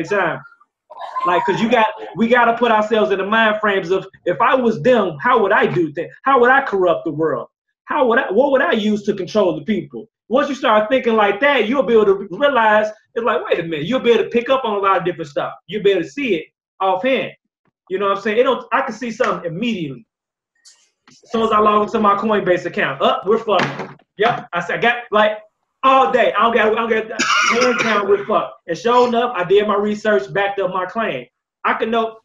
Time. Like, cause we got to put ourselves in the mind frames of, if I was them, how would I do things? How would I corrupt the world? What would I use to control the people? Once you start thinking like that, you'll be able to realize, it's like, wait a minute, you'll be able to pick up on a lot of different stuff. You'll be able to see it offhand. You know what I'm saying? I can see something immediately. As soon as I log into my Coinbase account, we're fucked. Yep, I got like all day. I don't get hand count, we're fucked. And sure enough, I did my research, backed up my claim. I can know,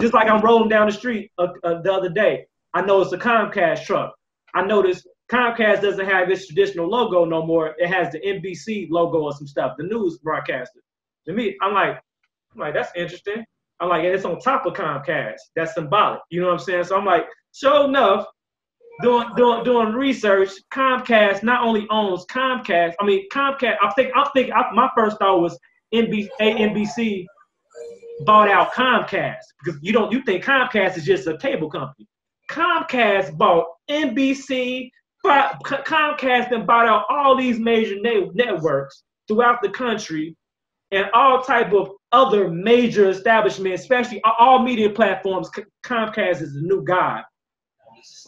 just like I'm rolling down the street the other day, I know it's a Comcast truck. I noticed Comcast doesn't have its traditional logo no more. It has the NBC logo or some stuff, the news broadcaster. To me, I'm like, that's interesting. I'm like, and it's on top of Comcast. That's symbolic. You know what I'm saying? So I'm like, sure enough, doing research, Comcast not only owns Comcast. I mean, Comcast. My first thought was NBC bought out Comcast, because you think Comcast is just a cable company. Comcast bought NBC. Comcast then bought out all these major networks throughout the country, and all type of other major establishments, especially all media platforms. Comcast is the new god.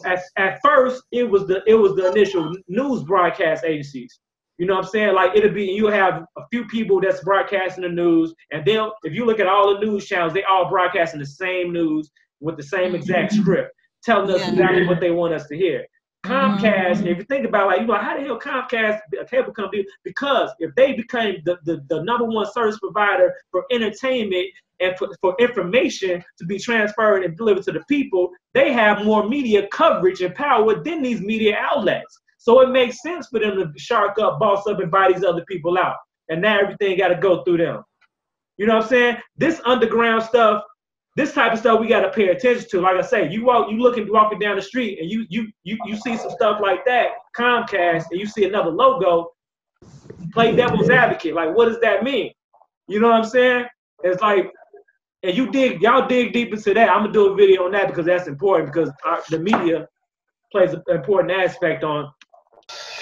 At first, it was the initial news broadcast agencies. You know what I'm saying? Like, you have a few people that's broadcasting the news, and then if you look at all the news channels, they all broadcasting the same news with the same exact script, telling us exactly what they want us to hear. Comcast, if you think about it, like, how the hell Comcast, a cable company? Because if they became the #1 service provider for entertainment and for information to be transferred and delivered to the people, they have more media coverage and power than these media outlets. So it makes sense for them to shark up, boss up, and buy these other people out. And now everything got to go through them. You know what I'm saying? This underground stuff, this type of stuff we got to pay attention to. Like I say, you walking down the street and you see some stuff like that, Comcast, and you see another logo, play devil's advocate. Like, what does that mean? You know what I'm saying? It's like, and y'all dig deep into that. I'm gonna do a video on that because that's important, because the media plays an important aspect on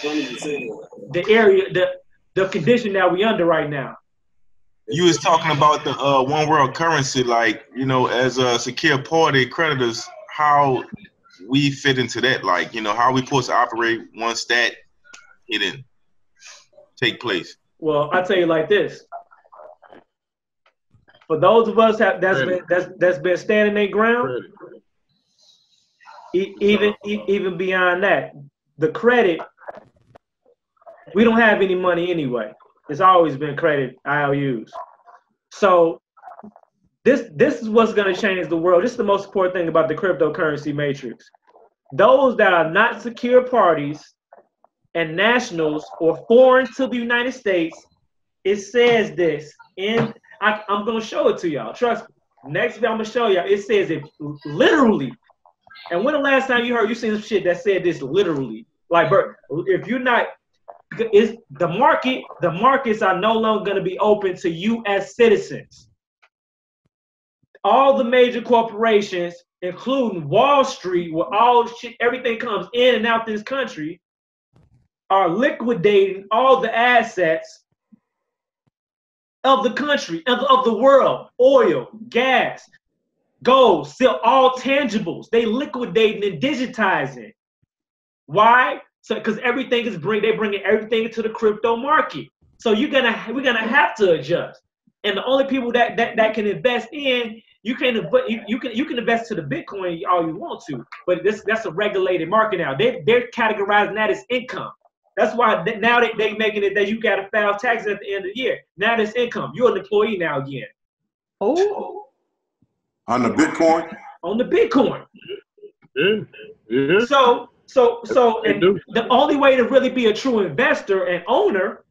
the area, the condition that we under right now. You was talking about the one world currency, like, as a secure party creditors, how we fit into that, like, how we supposed to operate once that didn't take place. Well, I tell you like this. For those of us that's been standing their ground, even beyond that, the credit, we don't have any money anyway. It's always been credit IOUs. So this is what's going to change the world. This is the most important thing about the cryptocurrency matrix. Those that are not secure parties and nationals or foreign to the United States, it says this I'm going to show it to y'all. Trust me. Next video I'm going to show y'all. It says it literally. And when the last time you seen some shit that said this literally? Like, Bert, if you're not, the markets are no longer going to be open to you as citizens. All the major corporations, including Wall Street, where everything comes in and out this country, are liquidating all the assets of the country, of the world: oil, gas, gold, silver, all tangibles. They liquidating and digitizing. Why? So, because everything they're bringing everything into the crypto market. So we're gonna have to adjust. And the only people that can invest in, you can invest to the Bitcoin all you want to, but that's a regulated market now. They're categorizing that as income. That's why now they making it that you got to file taxes at the end of the year. Now that's income. You're an employee now again. Oh. On the Bitcoin? On the Bitcoin. Yeah. So and the only way to really be a true investor and owner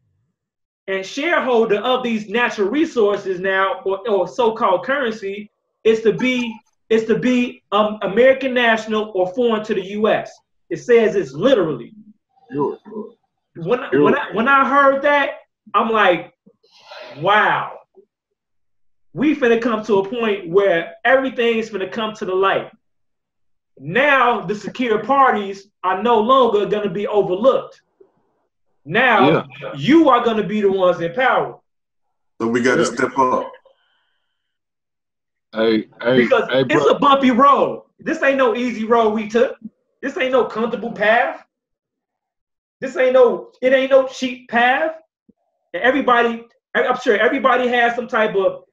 and shareholder of these natural resources now, or so-called currency, is to be American national or foreign to the U.S. It says it's literally. Sure. When I heard that, I'm like, wow. We finna come to a point where everything's finna come to the light. Now the secure parties are no longer gonna be overlooked. Now you are gonna be the ones in power. So we got to step up. Because it's a bumpy road. This ain't no easy road we took. This ain't no comfortable path. It ain't no cheap path. And I'm sure everybody has some type of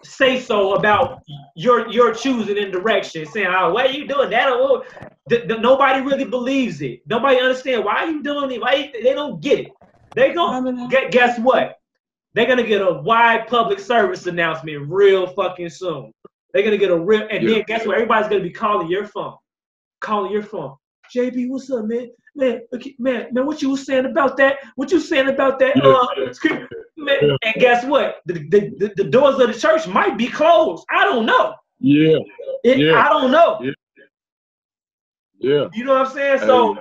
say so about your choosing in direction, saying, "Oh, why are you doing that?" Nobody really believes it. Nobody understands why are you doing it. They don't get it. They gonna guess what? They're gonna get a wide public service announcement real fucking soon. They're gonna get then guess what? Everybody's gonna be calling your phone. JB, what's up, man? Man, what you was saying about that? Man, and guess what? The doors of the church might be closed. I don't know. I don't know. Yeah. You know what I'm saying? So,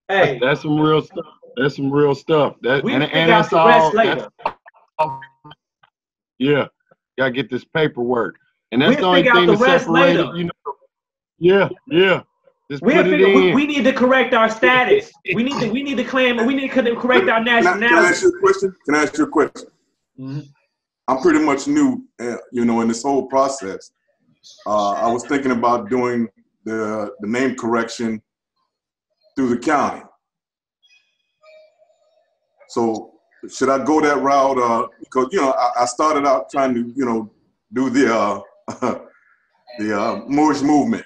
that's some real stuff. That's some real stuff. That's all. Later. Gotta get this paperwork, and that's the only thing that separated. You know. Yeah. We need to correct our status. We need to correct our nationality. Can I ask you a question? Mm-hmm. I'm pretty much new, in this whole process. I was thinking about doing the name correction through the county. So should I go that route? Because I started out trying to do the Moorish movement.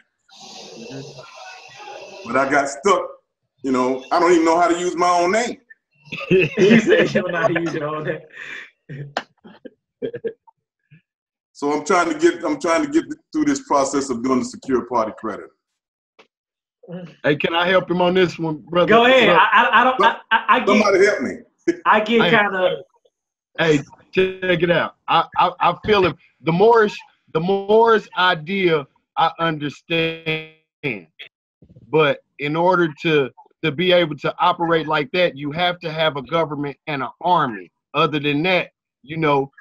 But I got stuck, I don't even know how to use my own name. You said you don't know how to use your own name. So I'm trying to get through this process of doing the secure party credit. Hey, can I help him on this one, brother? Go ahead. Somebody help me. I get kind of. Hey, check it out. I feel it. The Moorish idea, I understand. But in order to be able to operate like that, you have to have a government and an army. Other than that,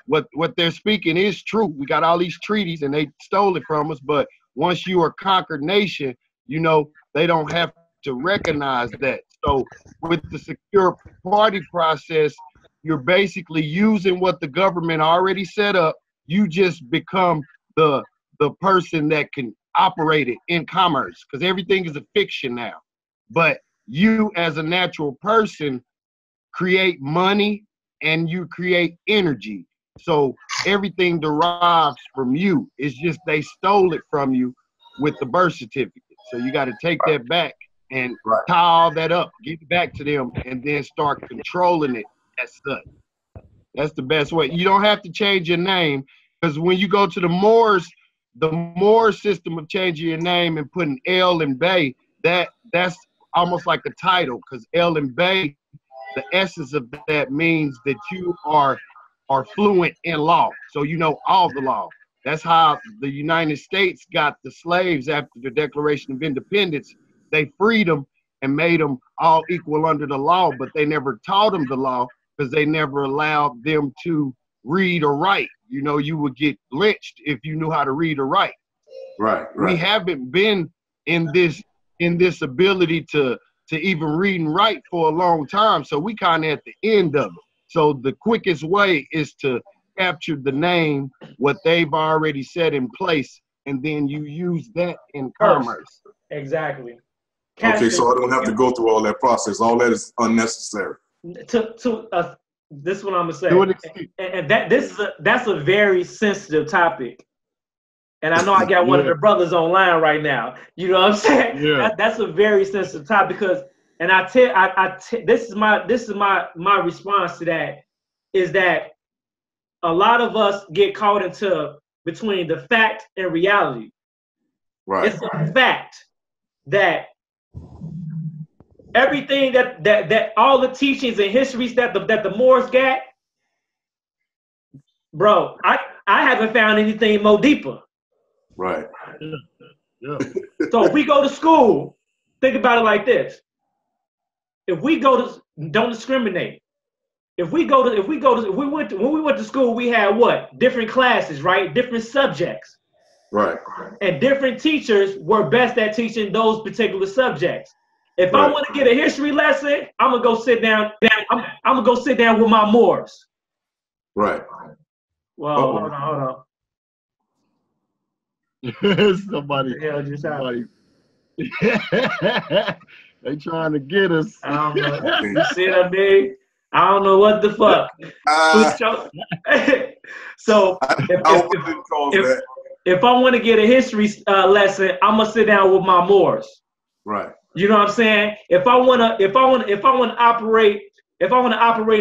what they're speaking is true. We got all these treaties and they stole it from us. But once you are a conquered nation, they don't have to recognize that. So with the secure party process, you're basically using what the government already set up. You just become the person that can operate it in commerce, because everything is a fiction now. But you as a natural person create money and you create energy. So everything derives from you. It's just they stole it from you with the birth certificate. So you got to take that back and tie all that up, give it back to them, and then start controlling it as such. That's the best way. You don't have to change your name, because when you go to the Moors system of changing your name and putting L and Bay, that's almost like a title, because L and Bay, the essence of that means that you are fluent in law. So you know all the law. That's how the United States got the slaves after the Declaration of Independence. They freed them and made them all equal under the law, but they never taught them the law because they never allowed them to read or write. You would get lynched if you knew how to read or write. Right. We haven't been in this ability to even read and write for a long time, so we kind of at the end of it. So the quickest way is to capture the name, what they've already set in place, and then you use that in commerce. Exactly. Okay, so I don't have to go through all that process. All that is unnecessary. This is what I'm gonna say, and that's a very sensitive topic. And I know I got one of the brothers online right now. You know what I'm saying? Yeah. That's a very sensitive topic, because, and this is my response to that, is that a lot of us get caught into between the fact and reality. Right. It's a fact that everything that all the teachings and histories that the Moors got, bro, I haven't found anything more deeper. Right. Yeah. So if we go to school, think about it like this. If we go to, don't discriminate. When we went to school, we had what? Different classes, right? Different subjects. Right. And different teachers were best at teaching those particular subjects. If I want to get a history lesson, I'm gonna go sit down. I'm gonna go sit down with my Moors. Right. Well, hold on. somebody. They trying to get us. I don't know. You see what I mean? I don't know what the fuck. So if I want to get a history lesson, I'm gonna sit down with my Moors. Right. You know what I'm saying? If I wanna operate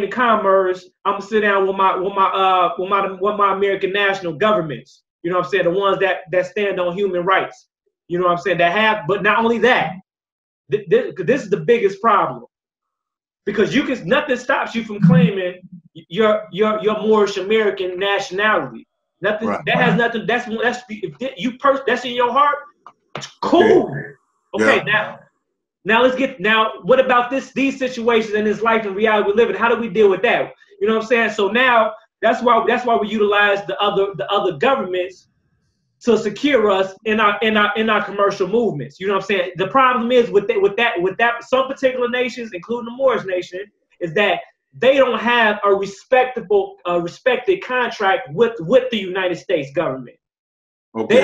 in commerce, I'm gonna sit down with my American national governments. You know what I'm saying? The ones that stand on human rights. You know what I'm saying? But not only that, this is the biggest problem, because nothing stops you from claiming your Moorish American nationality. Nothing that has nothing. That's that's in your heart. Cool. Okay. Now let's get what about these situations in this life and reality we live in? How do we deal with that? You know what I'm saying? So now that's why we utilize the other governments to secure us in our commercial movements. You know what I'm saying? The problem is with that some particular nations, including the Moorish nation, is that they don't have a respected contract with the United States government. Okay.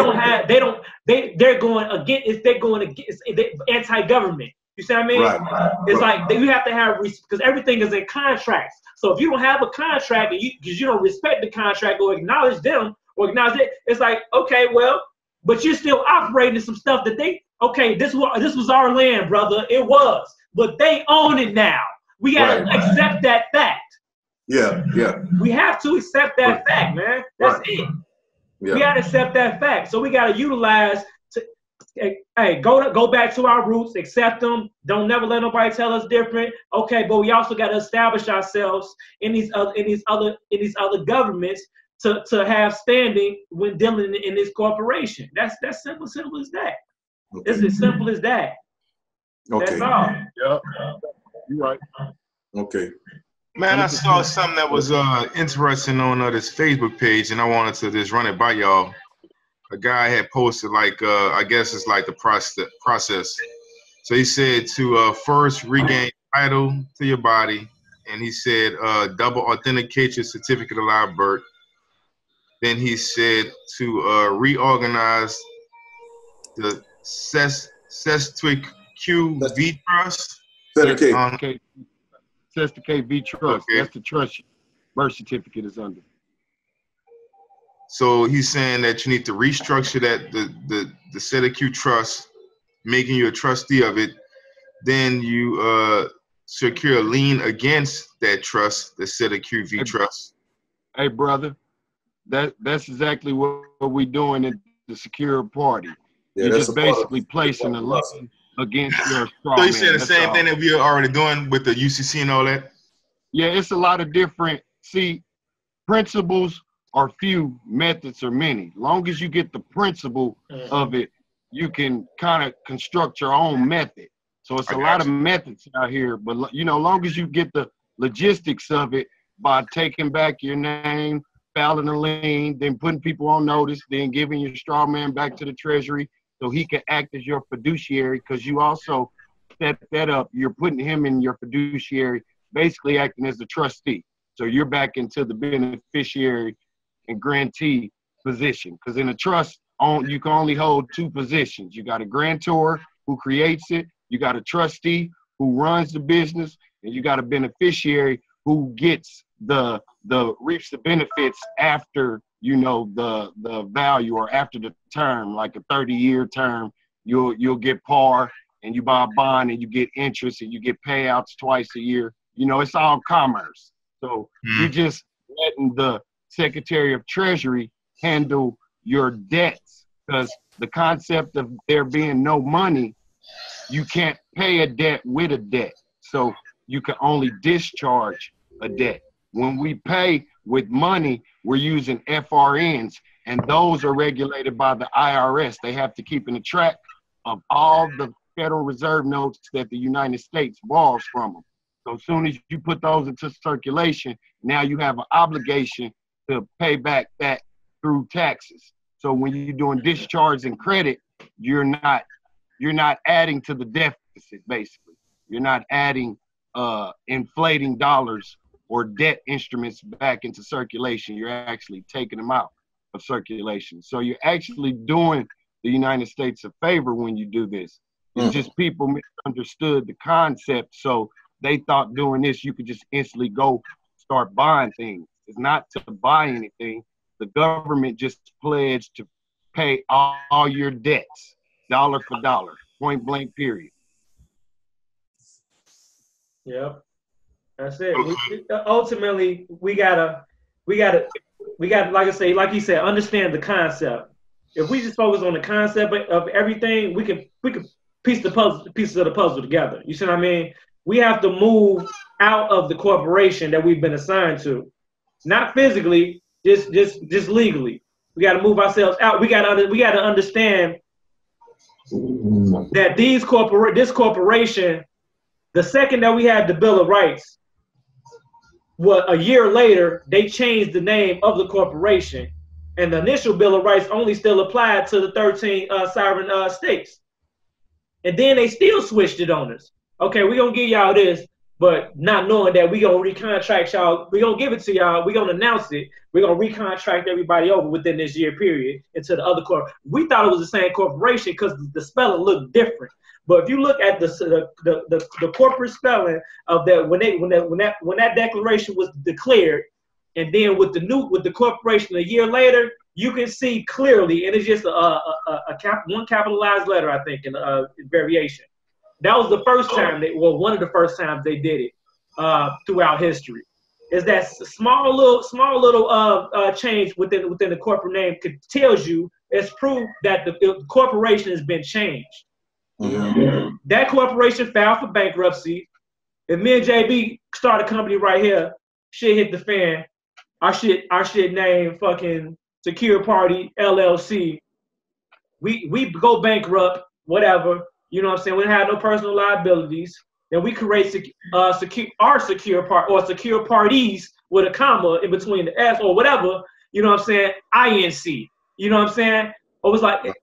They're going against anti-government. You see what I mean? Right. It's like you have to have, because everything is in contracts. So if you don't have a contract and because you don't respect the contract or acknowledge them or acknowledge it, it's like, okay, well, but you're still operating some stuff that this was our land, brother. It was, but they own it now. We gotta accept that fact. Yeah. We have to accept that fact, man. That's it. Yeah. We gotta accept that fact. So we gotta utilize go back to our roots, accept them. Don't never let nobody tell us different. Okay, but we also gotta establish ourselves in these other governments to have standing when dealing in this corporation. That's simple as that. Okay. It's as simple as that. Okay. That's all. Yeah. You're right. Okay. Man, I saw something that was interesting on this Facebook page, and I wanted to just run it by y'all. A guy had posted, like, I guess it's like the process. So he said to first regain title to your body, and he said double authenticate your certificate of live birth. Then he said to reorganize the Sesquick QV Trust. Sesquick V Trust. Okay. That's the trust birth certificate is under. So he's saying that you need to restructure that the Sesquick Trust, making you a trustee of it. Then you secure a lien against that trust, the Sesquick V Trust. Hey, brother, that's exactly what we're doing at the secure party. Yeah, you're just basically placing a lien against your straw man. So you said the same thing that we are already doing with the UCC and all that? Yeah, it's a lot of different, principles are few, methods are many. Long as you get the principle of it, you can kind of construct your own method. So it's a lot of methods out here, but long as you get the logistics of it by taking back your name, filing a lien, then putting people on notice, then giving your straw man back to the Treasury so he can act as your fiduciary, because you also set that up. You're putting him in your fiduciary, basically acting as the trustee. So you're back into the beneficiary and grantee position, because in a trust, you can only hold two positions. You got a grantor who creates it, you got a trustee who runs the business, and you got a beneficiary who gets reaps the benefits after the value, or after the term, like a 30-year term. You'll get par, and you buy a bond, and you get interest, and you get payouts twice a year. It's all commerce. So you're just letting the Secretary of Treasury handle your debts, because the concept of there being no money you can't pay a debt with a debt. So you can only discharge a debt. When we pay with money, we're using FRNs, and those are regulated by the IRS. They have to keep in the track of all the Federal Reserve notes that the United States borrows from them. So as soon as you put those into circulation, now you have an obligation to pay back that through taxes. So when you're doing discharge and credit, you're not adding to the deficit, basically. You're not adding inflating dollars or debt instruments back into circulation. You're actually taking them out of circulation. So you're actually doing the United States a favor when you do this. It's just people misunderstood the concept, so they thought doing this, you could just instantly go start buying things. It's not to buy anything. The government just pledged to pay all your debts, dollar for dollar, point blank, period. Yep, that's it. Ultimately, we gotta, like I say, like you said, understand the concept. If we just focus on the concept of everything, we can piece the pieces of the puzzle together. You see what I mean? We have to move out of the corporation that we've been assigned to, not physically, just legally. We got to move ourselves out. We got to understand that this corporation, the second that we had the Bill of Rights, a year later they changed the name of the corporation, and the initial Bill of Rights only still applied to the 13 sovereign states. And then they still switched it on us. Okay, we're going to give y'all this, but not knowing that we're going to recontract y'all. We're going to give it to y'all. We're going to announce it. We're going to recontract everybody over within this year period into the other corp. We thought it was the same corporation because the spelling looked different. But if you look at the corporate spelling of that when that declaration was declared, and then with the corporation a year later, you can see clearly, and it's just one capitalized letter, I think, in variation. That was the first time one of the first times they did it throughout history. Is that small little change within the corporate name tells you it's proof that the corporation has been changed. Yeah. That corporation filed for bankruptcy. If me and JB start a company right here, shit hit the fan. Our shit name fucking Secure Party LLC. We go bankrupt, whatever. You know what I'm saying? We don't have no personal liabilities. Then we create secure parties with a comma in between the S or whatever. You know what I'm saying? INC. You know what I'm saying? It was like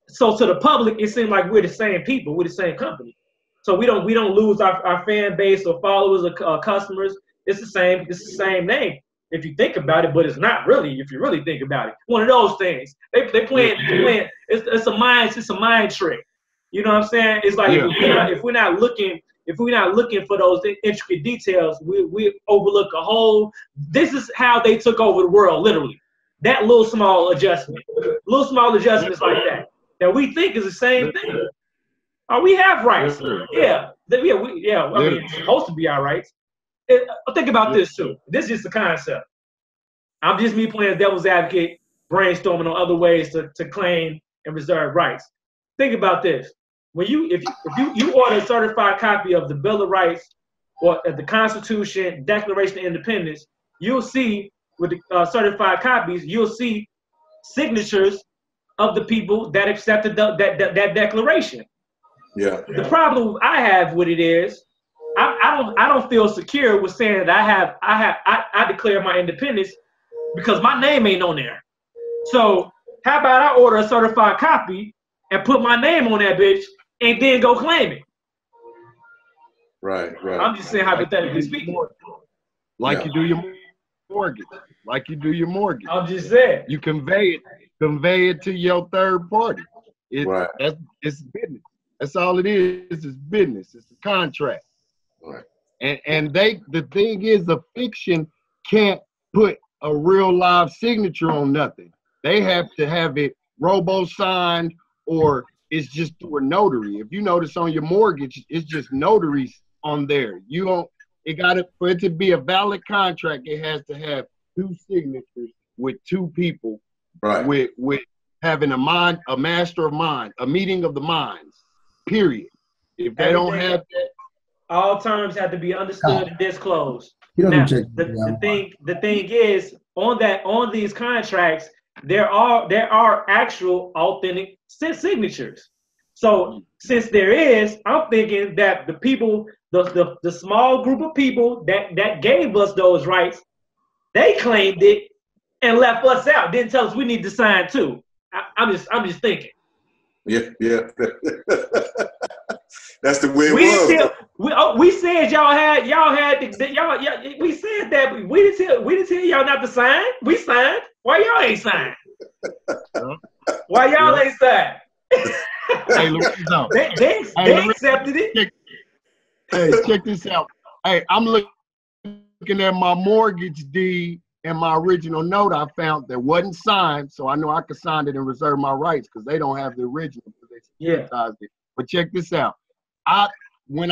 so to the public, it seemed like we're the same people, we're the same company. So we don't lose our fan base or followers or customers. It's the same name if you think about it, but it's not really if you really think about it. One of those things. They playing. It's a mind trick. You know what I'm saying? It's like if we're not looking for those intricate details, we overlook a whole. This is how they took over the world, literally. That little small adjustments like that we think is the same thing. We have rights. Yeah. I mean, it's supposed to be our rights. Think about this too. This is just the concept. I'm just me playing devil's advocate, brainstorming on other ways to claim and reserve rights. Think about this. When if you order a certified copy of the Bill of Rights or the Constitution, Declaration of Independence, you'll see with the certified copies, you'll see signatures of the people that accepted that declaration. Yeah. The problem I have with it is I don't feel secure with saying that I declare my independence because my name ain't on there. So how about I order a certified copy and put my name on that bitch and then go claim it? Right. I'm just saying hypothetically speaking. You do your mortgage. Like you do your mortgage. I'm just saying. You convey it to your third party. It's business. That's all it is. It's business. It's a contract. Right. And the thing is, the fiction can't put a real live signature on nothing. They have to have it robo-signed or it's just through a notary. If you notice on your mortgage, it's just notaries on there. For it to be a valid contract, it has to have two signatures with two people, right? With having a master of mind, a meeting of the minds, period. If they don't have that, all terms have to be understood and disclosed. You Now, check the thing is, on these contracts, there are actual authentic signatures. So since there is, I'm thinking that the people, the small group of people that gave us those rights, they claimed it and left us out. Didn't tell us we need to sign too. I'm just thinking. Yeah. That's the way it was. We said y'all had we said that, but we didn't tell y'all not to sign. We signed. Why y'all ain't signed? Why y'all ain't signed? Hey, Lorenzo. They accepted it. Hey, check this out. Hey, I'm looking at my mortgage deed and my original note I found that wasn't signed, so I know I could sign it and reserve my rights because they don't have the original because they securitized it. But check this out. When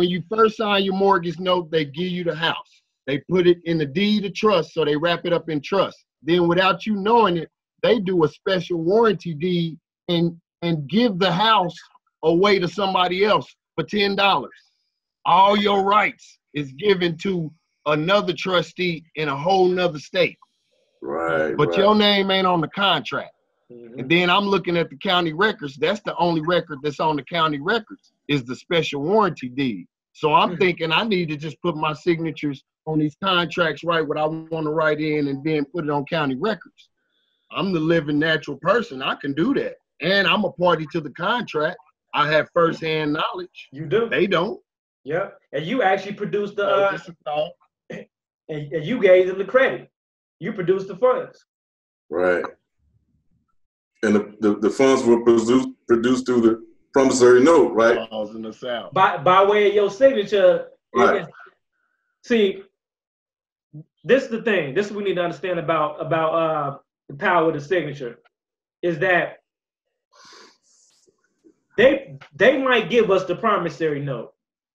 you first sign your mortgage note, they give you the house. They put it in the deed of trust, so they wrap it up in trust. Then without you knowing it, they do a special warranty deed and give the house away to somebody else for $10. All your rights is given to another trustee in a whole nother state. Right. But your name ain't on the contract. Mm-hmm. And then I'm looking at the county records. That's the only record that's on the county records is the special warranty deed. So I'm thinking I need to just put my signatures on these contracts, write what I want to write in, and then put it on county records. I'm the living natural person. I can do that. And I'm a party to the contract. I have firsthand knowledge. You do. They don't. Yeah. And you actually produced the and you gave them the credit. You produced the funds. Right. And the funds were produced through the promissory note, right? By way of your signature. Right. See, this is the thing. This is what we need to understand about the power of the signature, is that they might give us the promissory note,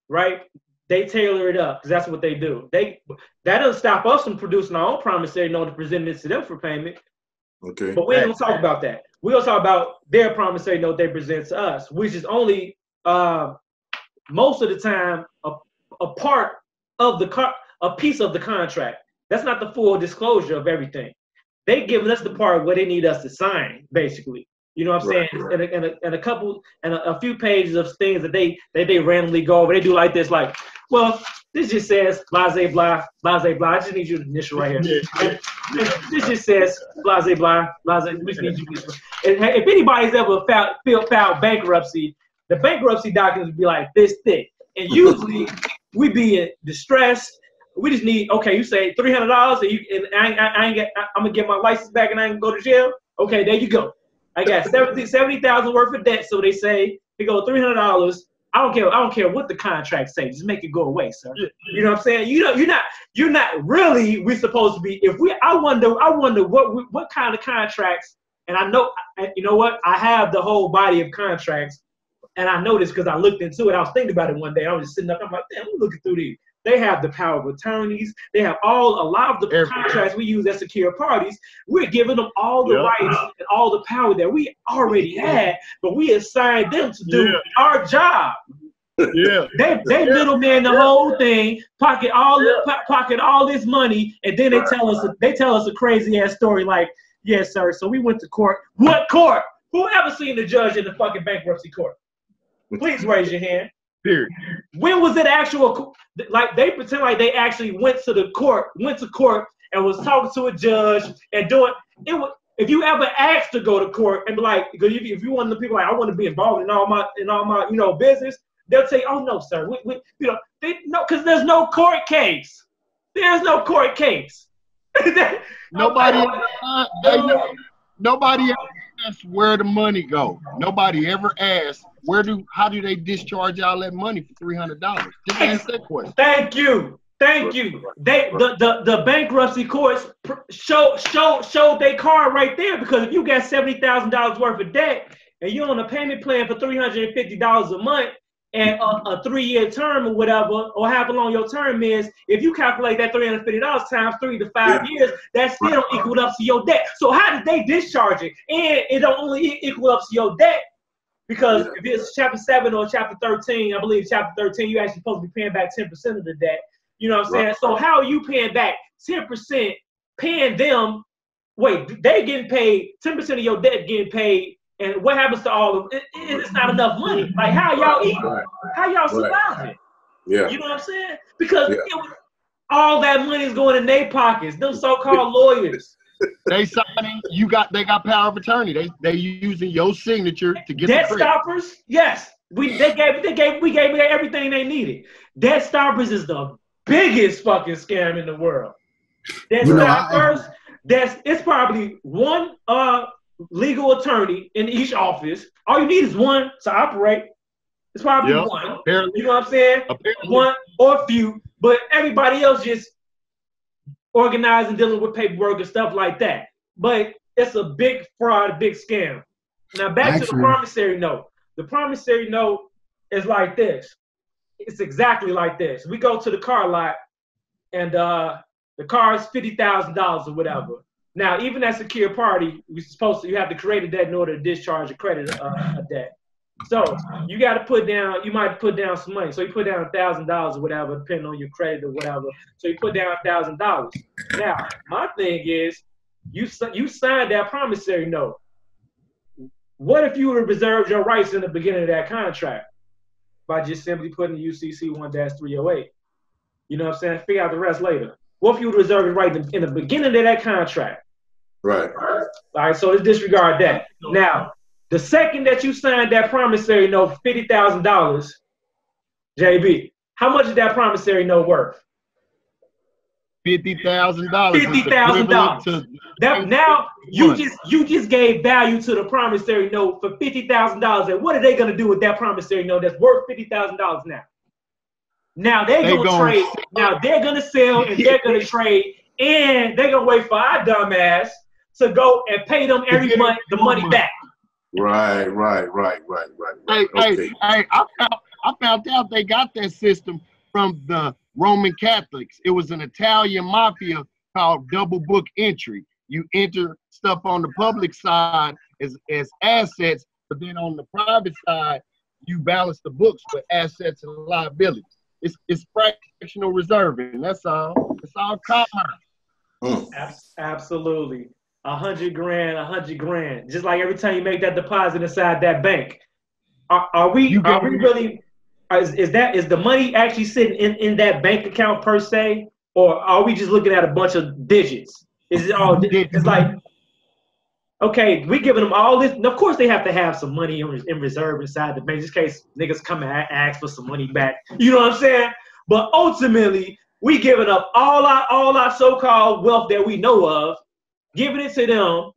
right? They tailor it up because that's what they do. That doesn't stop us from producing our own promissory note and presenting it to them for payment. Okay. But we ain't gonna talk about that. We're gonna talk about their promissory note they present to us, which is only most of the time a part of a piece of the contract. That's not the full disclosure of everything. They giving us the part where they need us to sign, basically. You know what I'm saying? And a few pages of things that they randomly go over. They do like this, like, well, this just says blase blah, blase blah. I just need you to initial right here. This just says blase blah, blase. We just need you to initial. And if anybody's ever filed bankruptcy, the bankruptcy documents would be like this thick. And usually we be in distress. We just need, okay, you say $300 and I'm gonna get my license back and I can go to jail. Okay, there you go. I got 70,000 worth of debt, so they say they go $300. I don't care what the contract say. Just make it go away, sir. You know what I'm saying? You're not really. We're supposed to be. I wonder what kind of contracts. And I know, you know what? I have the whole body of contracts, and I know this because I looked into it. I was thinking about it one day. I was just sitting up. I'm like, damn, I'm looking through these. They have the power of attorneys. They have a lot of the contracts we use as secure parties. We're giving them all the rights and all the power that we already had, but we assigned them to do our job. Yeah. They middleman the whole thing, pocket all this money, and then they tell us a crazy ass story like, yes, sir. So we went to court. What court? Who ever seen the judge in the fucking bankruptcy court? Please raise your hand. Period. When was it actual? Like they pretend like they actually went to court and was talking to a judge and doing it. If you ever asked to go to court and be like, if you one of the people like I want to be involved in all my business, they'll say, oh no, sir, because there's no court case. There's no court case. Nobody ever asked where the money go. Nobody ever asked how do they discharge all that money for $300? Just ask that question. Thank you. The bankruptcy courts showed their card right there, because if you got $70,000 worth of debt and you're on a payment plan for $350 a month and a 3-year term or whatever, or however long your term is, if you calculate that $350 times 3 to 5 years, that still don't equal up to your debt. So how did they discharge it? And it don't only equal up to your debt. Because if it's chapter 7 or chapter 13, I believe chapter 13, you're actually supposed to be paying back 10% of the debt. You know what I'm saying? So how are you paying back 10%, paying them? Wait, they getting paid, 10% of your debt getting paid, and what happens to all of it? It's not enough money. Like, how y'all eating? How y'all surviving? Yeah. You know what I'm saying? Because all that money is going in their pockets. Them so-called lawyers. They signing. They got power of attorney. They using your signature to get debt the credit. stoppers. Yes, we gave them everything they needed. Debt stoppers is the biggest fucking scam in the world. Debt stoppers. It's probably one legal attorney in each office. All you need is one to operate. It's probably one. Apparently. You know what I'm saying? Apparently. One or a few, but everybody else just organizing, dealing with paperwork and stuff like that. But it's a big fraud, a big scam. Now back to the promissory note. The promissory note is like this. It's exactly like this. We go to the car lot, and the car is $50,000 or whatever. Now, even as a secure party, you have to create a debt in order to discharge a credit a debt. So you got to put down. You might put down some money. So you put down $1,000 or whatever, depending on your credit or whatever. So you put down $1,000. Now, my thing is, you signed that promissory note. What if you would have reserved your rights in the beginning of that contract by just simply putting UCC 1-308? You know what I'm saying? Figure out the rest later. What if you would reserve your right in the beginning of that contract? Right. All right, so let's disregard that. Now, the second that you signed that promissory note for $50,000, JB, how much is that promissory note worth? $50,000. $50,000. Now you just gave value to the promissory note for $50,000. And what are they gonna do with that promissory note that's worth $50,000 now? Now they're gonna trade. Now they're gonna sell and they're gonna trade, and they're gonna wait for our dumb ass to go and pay them every month the money back. Right. Hey, I found out they got that system from the Roman Catholics. It was an Italian mafia called double book entry. You enter stuff on the public side as assets, but then on the private side, you balance the books with assets and liabilities. It's fractional reserving. That's all. It's all commerce. Absolutely. 100 grand, 100 grand. Just like every time you make that deposit inside that bank. Are we really? Is the money actually sitting in that bank account per se, or are we just looking at a bunch of digits? Is it all? It's like, okay, we giving them all this. Of course, they have to have some money in reserve inside the bank, just in case niggas come and ask for some money back. You know what I'm saying? But ultimately, we giving up all our so-called wealth that we know of, giving it to them.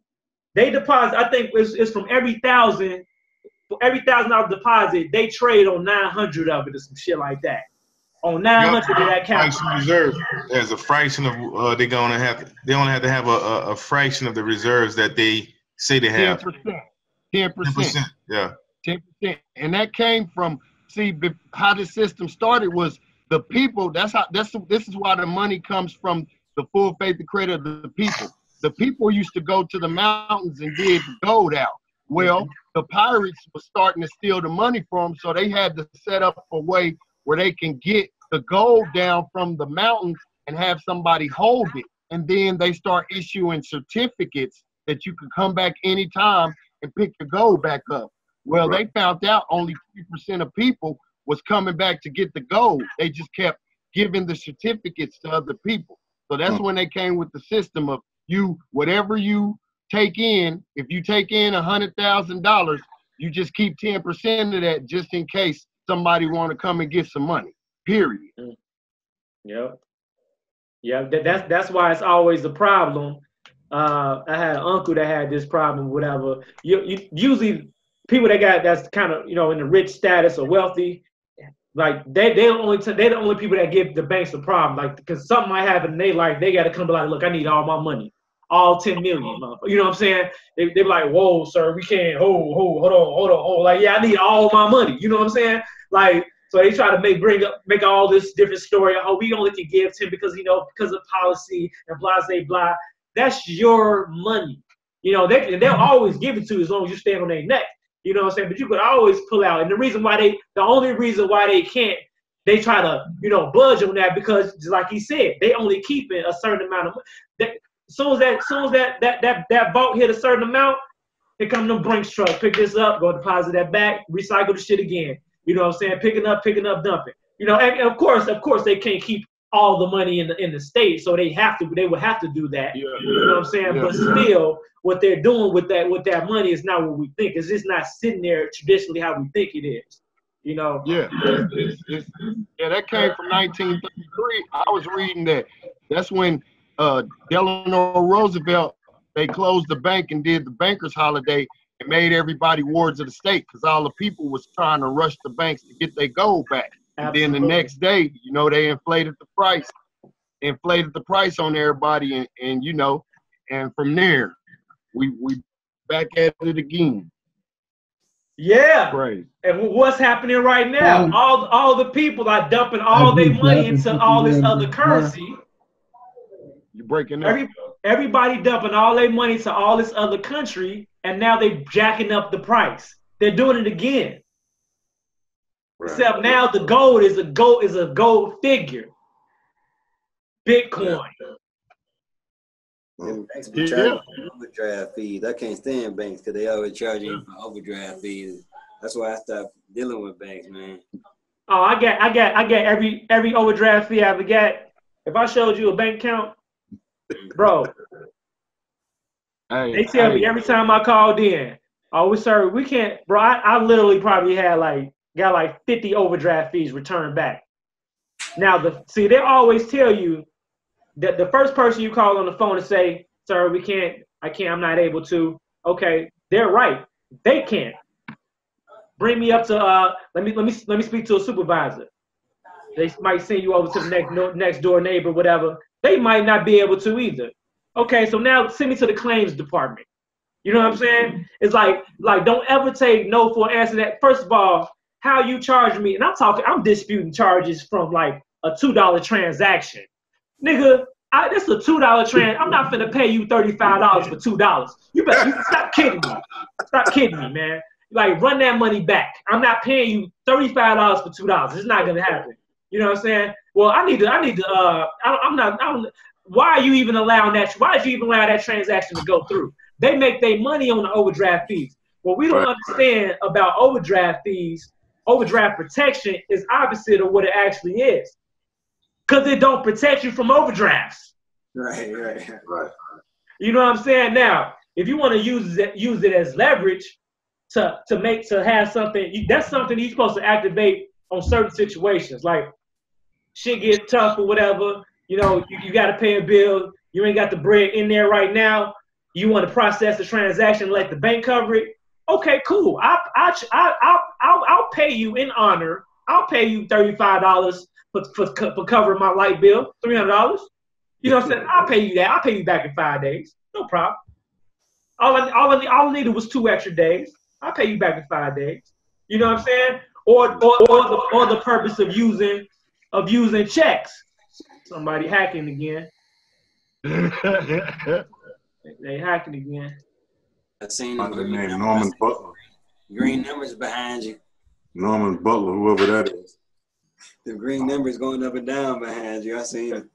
They deposit. I think it's from every $1,000. For every $1,000 deposit, they trade on 900 of it or some shit like that. On 900 of that account. Reserve as a fraction of they only have to have a fraction of the reserves that they say they have. 10%. Yeah. 10%. And that came from how the system started was the people. This is why the money comes from the full faith and credit of the people. The people used to go to the mountains and dig gold out. Well, the pirates were starting to steal the money from them, so they had to set up a way where they can get the gold down from the mountains and have somebody hold it. And then they start issuing certificates that you can come back anytime and pick your gold back up. Well, they found out only 3% of people was coming back to get the gold. They just kept giving the certificates to other people. So that's when they came with the system of whatever you take in, if you take in $100,000, you just keep 10% of that just in case somebody want to come and get some money. Period. Yep. Yeah, that's why it's always a problem. I had an uncle that had this problem, whatever. You usually people that's kind of in the rich status or wealthy, like they're the only people that give the banks a problem. Like because something might happen in their life, they got to come be like, look, I need all my money. All 10 million, you know what I'm saying? They be like, whoa, sir, we can't, hold on. Like, yeah, I need all my money. You know what I'm saying? Like, so they try to make all this different story. Oh, we only can give 10 because of policy and blah, blah. That's your money. They'll always give it to you as long as you stand on their neck. You know what I'm saying? But you could always pull out. And the only reason why they can't, they try to, budge on that because, just like he said, they only keep it a certain amount of money. As soon as that vault hit a certain amount, here come them Brinks truck, pick this up, go deposit that back, recycle the shit again. You know what I'm saying? Picking up, dumping. And of course they can't keep all the money in the state, so they would have to do that. Yeah. You know what I'm saying? Yeah. But still, what they're doing with that money is not what we think. It's just not sitting there traditionally how we think it is. Yeah. That came from 1933. I was reading that. That's when Delano Roosevelt, they closed the bank and did the bankers holiday and made everybody wards of the state because all the people was trying to rush the banks to get their gold back. And then the next day, they inflated the price on everybody, and from there, we back at it again. Yeah. Right. And what's happening right now? All the people are dumping all their money into all this other currency. You're breaking up. Everybody dumping all their money to all this other country, and now they jacking up the price. They're doing it again. Right. Except now the gold is a gold figure. Bitcoin. And banks be charging overdraft fees. I can't stand banks because they always charging you for overdraft fees. That's why I stopped dealing with banks, man. Oh, I get every overdraft fee I ever got. If I showed you a bank account, bro, they tell me every time I called in, oh, sir, we can't, bro. I literally probably got like 50 overdraft fees returned back. Now they always tell you that the first person you call on the phone to say, sir, I'm not able to. Okay, they're right. They can't. Bring me up to let me speak to a supervisor. They might send you over to the next door neighbor, whatever. They might not be able to either. Okay, so now send me to the claims department. You know what I'm saying? It's like don't ever take no for an answer. That first of all, how you charge me, and I'm disputing charges from like a $2 transaction. Nigga, that's a $2 trans. I'm not finna pay you $35 for $2. You stop kidding me. Stop kidding me, man. Like, run that money back. I'm not paying you $35 for $2. It's not gonna happen. You know what I'm saying? Well, why are you even allowing that? Why did you even allow that transaction to go through? They make their money on the overdraft fees. What we don't understand about overdraft fees, overdraft protection is opposite of what it actually is. Because it don't protect you from overdrafts. Right. You know what I'm saying? Now, if you want to use it as leverage to have something, that's something you're supposed to activate on certain situations. Like, shit get tough or whatever, you got to pay a bill, you ain't got the bread in there right now, you want to process the transaction, let the bank cover it. Okay, cool. I'll pay you in honor. I'll pay you $35 for covering my light bill, $300. You know what I'm saying? I'll pay you that. I'll pay you back in 5 days. No problem. All I needed was 2 extra days. I'll pay you back in 5 days. You know what I'm saying? Or the purpose of using checks. Somebody hacking again. They hacking again. I seen the name Norman Butler. Green numbers behind you. Norman Butler, whoever that is. The green numbers going up and down behind you. I seen it.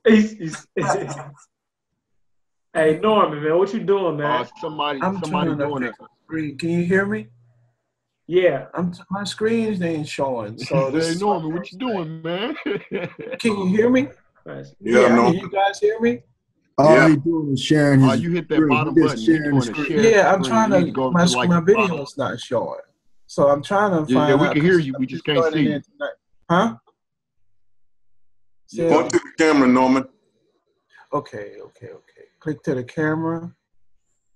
Hey Norman, man, what you doing, man? Somebody doing it. Screen. Can you hear me? Yeah. My screen ain't showing. So hey Norman, what you doing, man? Can you hear me? Yeah, Can you guys hear me? All he doing is sharing his you hit that bottom button. You're doing a share. Yeah, I'm trying to. My video is not showing, so I'm trying to find out. Yeah, we can hear you. We just can't see you. Huh? Point to the camera, Norman. Okay. Click to the camera.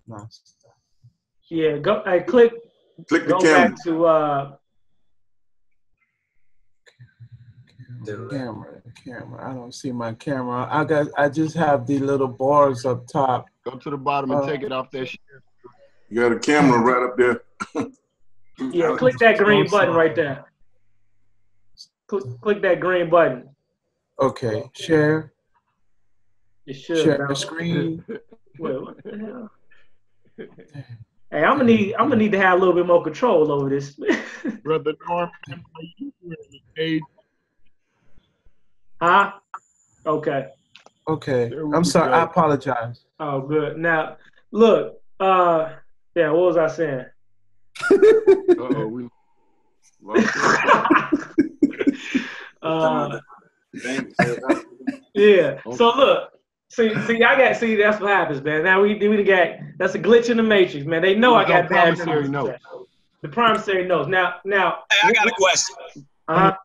No. Yeah, go. Hey, click the go camera. Back to The camera. I don't see my camera. I just have the little bars up top. Go to the bottom and take it off that share. You got a camera right up there. Yeah, click that green button right there. Click that green button. Okay, share. You should share the screen. Well, what the hell? Hey, I'm gonna need to have a little bit more control over this. Brother Norman, Huh? Okay. Okay. I'm sorry. I apologize. Oh, good. Now, look. Yeah. What was I saying? We lost yeah. So look. See. That's what happens, man. Now we got that's a glitch in the matrix, man. They know I got bad promissory notes. The promissory notes. Now. Hey, I got a question. Uh-huh.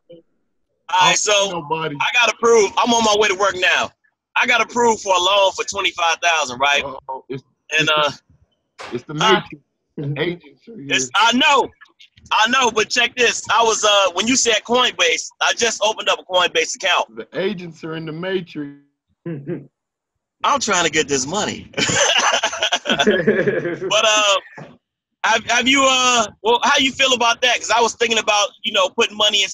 All right, so I got approved. I'm on my way to work now. I got approved for a loan for $25,000, right? It's the matrix. Agents. I know, but check this. I was when you said Coinbase, I just opened up a Coinbase account. The agents are in the matrix. I'm trying to get this money. But have you well, how you feel about that? Because I was thinking about putting money in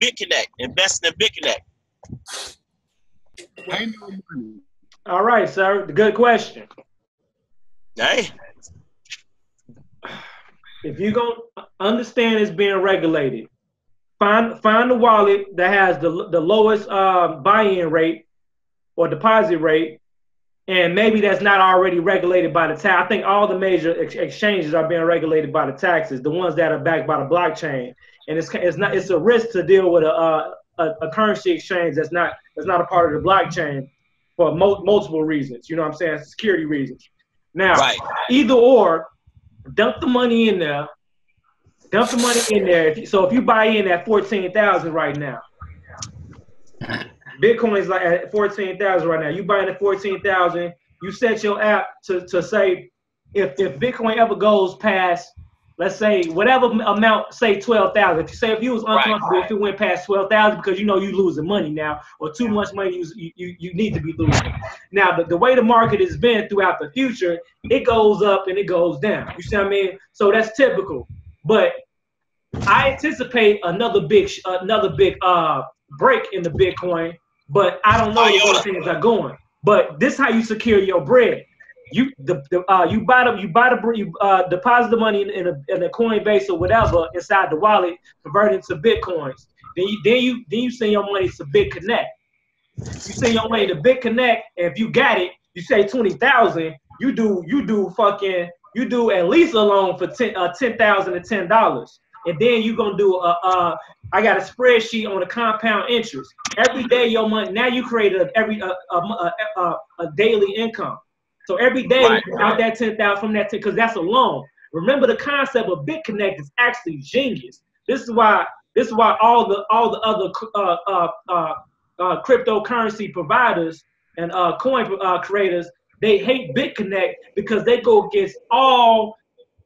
BitConnect, investing in BitConnect. All right, sir. Good question. Hey. If you're gonna understand it's being regulated, find the wallet that has the lowest buy-in rate or deposit rate, and maybe that's not already regulated by the tax. I think all the major exchanges are being regulated by the taxes, the ones that are backed by the blockchain, and it's a risk to deal with a currency exchange that's not a part of the blockchain for multiple reasons. You know what I'm saying? Security reasons. Now, either or. Dump the money in there. So if you buy in at 14,000 right now, Bitcoin is like at 14,000 right now. You buy in at 14,000. You set your app to say if Bitcoin ever goes past, let's say whatever amount, say 12,000. If you was uncomfortable if it went past 12,000 because you losing money now, or too much money you need to be losing. Now the way the market has been throughout the future, it goes up and it goes down. You see what I mean? So that's typical. But I anticipate another big break in the Bitcoin, but I don't know where those things are going. But this is how you secure your bread. You deposit the money in a Coinbase or whatever inside the wallet, convert it to Bitcoins. Then you send your money to BitConnect. You send your money to BitConnect, and if you got it, you say 20,000. You do at least a loan for $10,000 and $10, and then you gonna do I got a spreadsheet on the compound interest. Every day your money. Now you create a daily income. So every day out that 10,000 from that 10, because that's a loan. Remember, the concept of BitConnect is actually genius. This is why all the other cryptocurrency providers and coin creators, they hate BitConnect because they go against all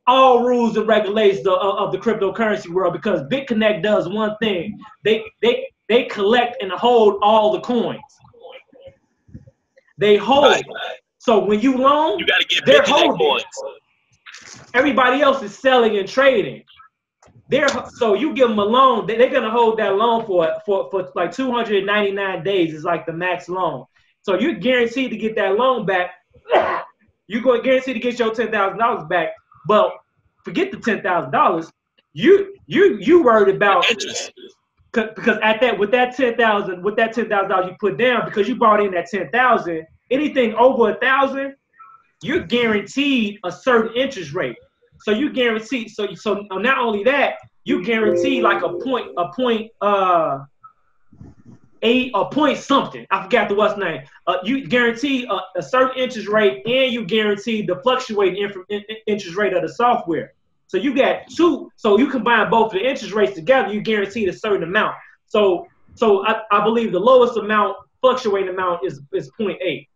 rules and regulations of the cryptocurrency world. Because BitConnect does one thing: they collect and hold all the coins. They hold. Right. So when you loan, you got to get they're BitConnect holding. Everybody else is selling and trading. So you give them a loan, they're gonna hold that loan for like 299 days is like the max loan. So you're guaranteed to get that loan back. You're going to guarantee to get your $10,000 back. But forget the $10,000. You worried about interest. Because with that $10,000 you put down, because you brought in that 10,000, anything over 1,000, you're guaranteed a certain interest rate. So you guarantee. So not only that, you guarantee like a point something. I forgot the what's name. You guarantee a certain interest rate, and you guarantee the fluctuating interest rate of the software. So you got two. So you combine both the interest rates together, you guarantee a certain amount. So I believe the lowest fluctuating amount is 0.8.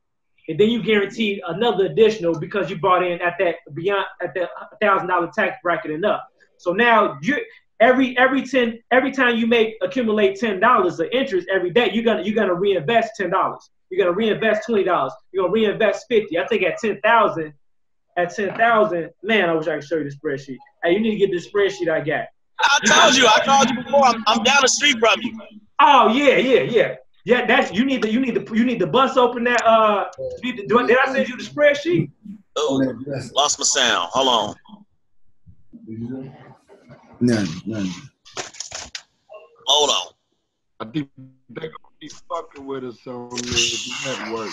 And then you guarantee another additional because you brought in at that $1,000 tax bracket and up. So now every time you accumulate $10 of interest every day, you're gonna reinvest $10. You're gonna reinvest $20. You're gonna reinvest $50. I think at 10,000, man, I wish I could show you the spreadsheet. Hey, you need to get the spreadsheet I got. I called you before. I'm down the street from you. Oh yeah. Yeah, that's you need to bust open that. Did I send you the spreadsheet? Oh, lost my sound. Hold on. None. Hold on. I think they're gonna keep fucking with us on this network.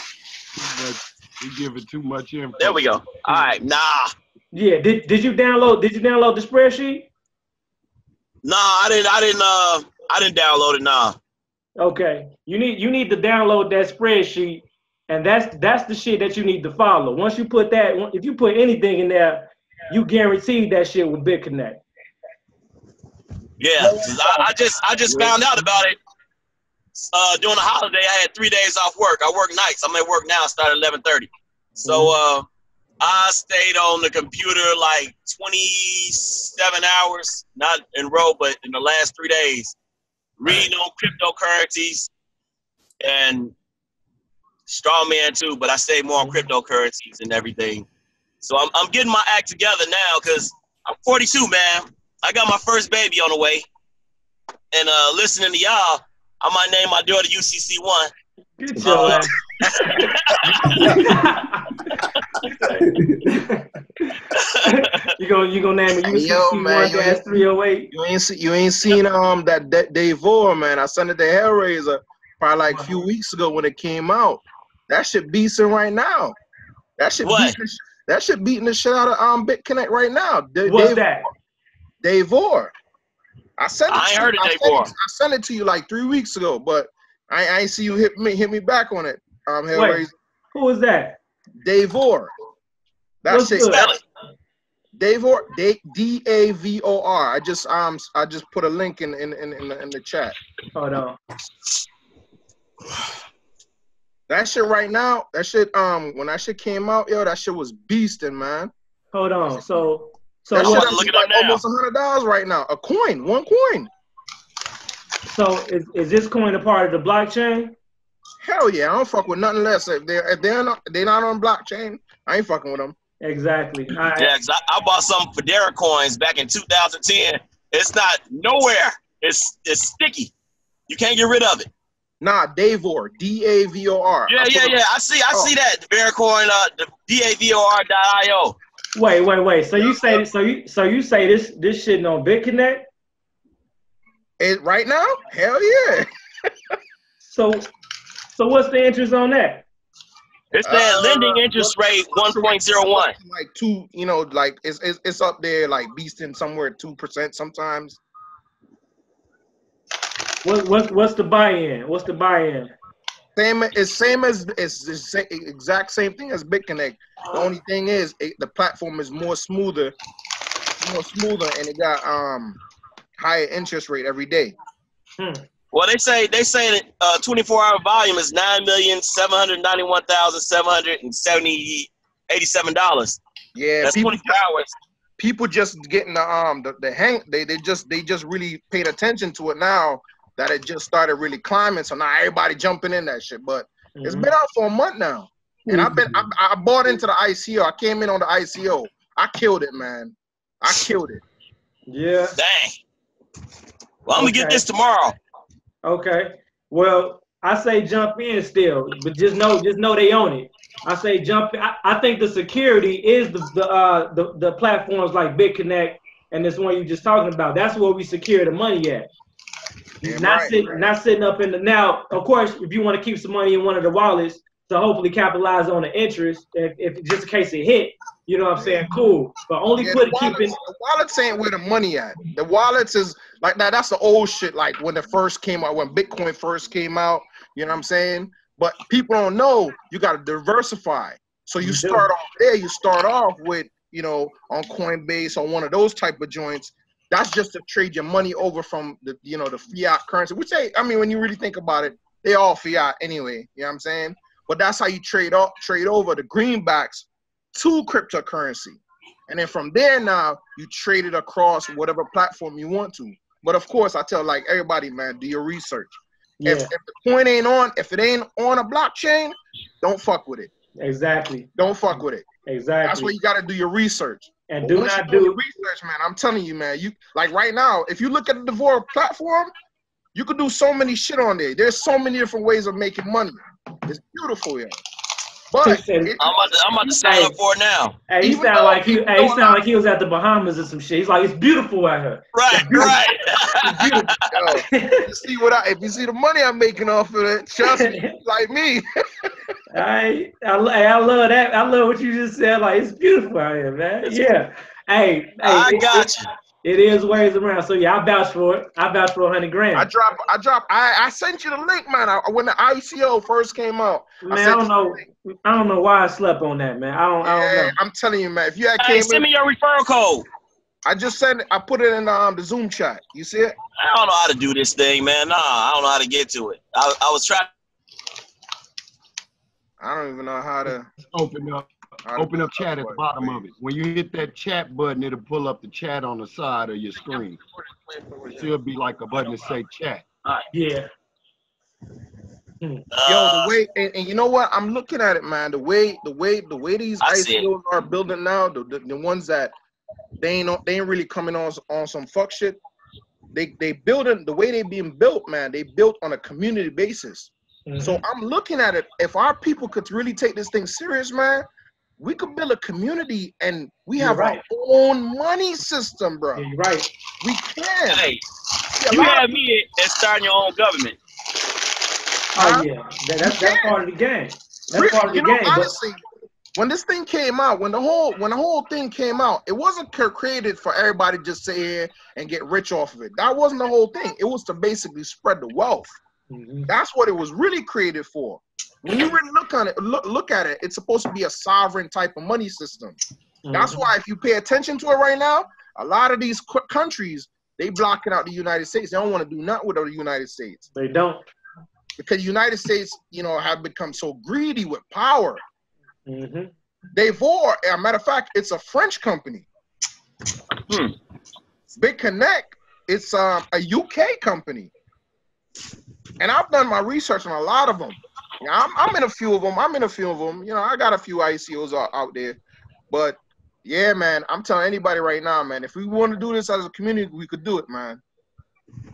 We give it too much info. There we go. All right, nah. Yeah, did you download the spreadsheet? Nah, I didn't download it. Nah. Okay, you need to download that spreadsheet, and that's the shit that you need to follow. Once you put that, if you put anything in there, you guarantee that shit with BitConnect. Yeah, I just found out about it during the holiday. I had 3 days off work. I work nights. I'm at work now. I start at 11:30. So I stayed on the computer like 27 hours, not in a row, but in the last 3 days, reading on cryptocurrencies and strongman too. But I stayed more on cryptocurrencies and everything. So I'm getting my act together now because I'm 42, man. I got my first baby on the way, and listening to y'all, I might name my daughter UCC1. Good job. You gonna name it UCC1-308? You ain't seen that Davor, man. I sent it to Hellraiser probably like a few weeks ago when it came out. That shit beasting right now. That shit beating the shit out of BitConnect right now. What's that? Davor. I sent it. I ain't heard of Davor. I sent it to you like 3 weeks ago, but I ain't see you hit me back on it. Wait, who is that? Davor. That's it. Davor, Davor. I just put a link in the chat. Hold on. That shit right now, that shit when that shit came out, yo, that shit was beasting, man. Hold on. So that what? shit is like almost $100 right now. A coin, one coin. So is this coin a part of the blockchain? Hell yeah, I don't fuck with nothing less. If they're not on blockchain, I ain't fucking with them. Exactly. Yeah, cause I bought some Federa coins back in 2010. It's not nowhere. It's sticky. You can't get rid of it. Nah, Davor, Davor. Yeah. I see that the Bearcoin, the Davor.io. Wait. So you say this shit on BitConnect? Right now? Hell yeah. So what's the interest on that? It's that lending interest rate 1.01. Like 2, like it's up there like beasting somewhere at 2% sometimes. What's the buy-in? What's the buy-in? It's the exact same thing as BitConnect. The only thing is the platform is more smoother, and it got higher interest rate every day. Well, they say that 24-hour volume is $9,791,787. Yeah, that's 24 hours. People just getting the hang. They just really paid attention to it now that it just started really climbing. So now everybody jumping in that shit. But it's been out for a month now, and I bought into the ICO. I came in on the ICO. I killed it, man. I killed it. Yeah. Dang. Well, I'm gonna get this tomorrow. Okay. Well, I say jump in still, but just know they own it. I say jump in. I think the security is the platforms like BitConnect and this one you just talking about. That's where we secure the money at. Not sitting up in the now. Of course, if you want to keep some money in one of the wallets to hopefully capitalize on the interest, if just in case it hit, you know what I'm saying? Cool. But only keeping the wallets ain't where the money at. The wallets is like that. That's the old shit. Like when it first came out, when Bitcoin first came out. You know what I'm saying? But people don't know you got to diversify. So you start off there. You start off with on Coinbase or one of those type of joints. That's just to trade your money over from the the fiat currency, which when you really think about it, they all fiat anyway. You know what I'm saying? But that's how you trade over the greenbacks to cryptocurrency. And then from there now, you trade it across whatever platform you want to. But of course, I tell like everybody, man, do your research. Yeah. If the coin ain't on, if it ain't on a blockchain, don't fuck with it. Exactly. Don't fuck with it. Exactly. That's where you got to do your research. And do not do research, man. I'm telling you, man. You like right now, if you look at the Devore platform, you could do so many shit on there. There's so many different ways of making money. It's beautiful, yeah. But I'm about to sign up for it now. Hey, he sound like he was at the Bahamas or some shit. He's like, it's beautiful out here. Right. It's beautiful. If you see the money I'm making off of it, trust me, like me. I love that. I love what you just said. Like, it's beautiful out here, man. Yeah. Hey, I got you. It is ways around. So yeah, I vouch for it. I vouch for 100 grand. I sent you the link, man. When the ICO first came out. Man, I don't know why I slept on that, man. I don't know. I'm telling you, man. If you had send me your referral code. I just sent it. I put it in the Zoom chat. You see it? I don't know how to do this thing, man. Nah, I don't know how to get to it. I was trying. I don't even know how to open up chat at the bottom of it. When you hit that chat button, it'll pull up the chat on the side of your screen. It should be like a button to say chat. Yeah. Yo, the way and you know what? I'm looking at it, man. The way these ICOs are building now, the ones that they ain't really coming on some fuck shit. They building the way they being built, man. They built on a community basis. So I'm looking at it. If our people could really take this thing serious, man, we could build a community and we have our own money system, bro. Yeah, you're right. We can. Hey, you have me at starting your own government. Oh yeah, that's part of the game. That's part of the game. Honestly, when this thing came out, when the whole thing came out, it wasn't created for everybody to just sit here and get rich off of it. That wasn't the whole thing. It was to basically spread the wealth. That's what it was really created for. When you really look at it, it's supposed to be a sovereign type of money system. That's why if you pay attention to it right now, a lot of these countries, they blocking out the United States. They don't want to do nothing with the United States. They don't. Because the United States, have become so greedy with power. Devor, as a matter of fact, it's a French company. BitConnect, it's a UK company. And I've done my research on a lot of them. I'm in a few of them. I got a few ICOs out there. But yeah, man, I'm telling anybody right now, man, if we want to do this as a community, we could do it, man.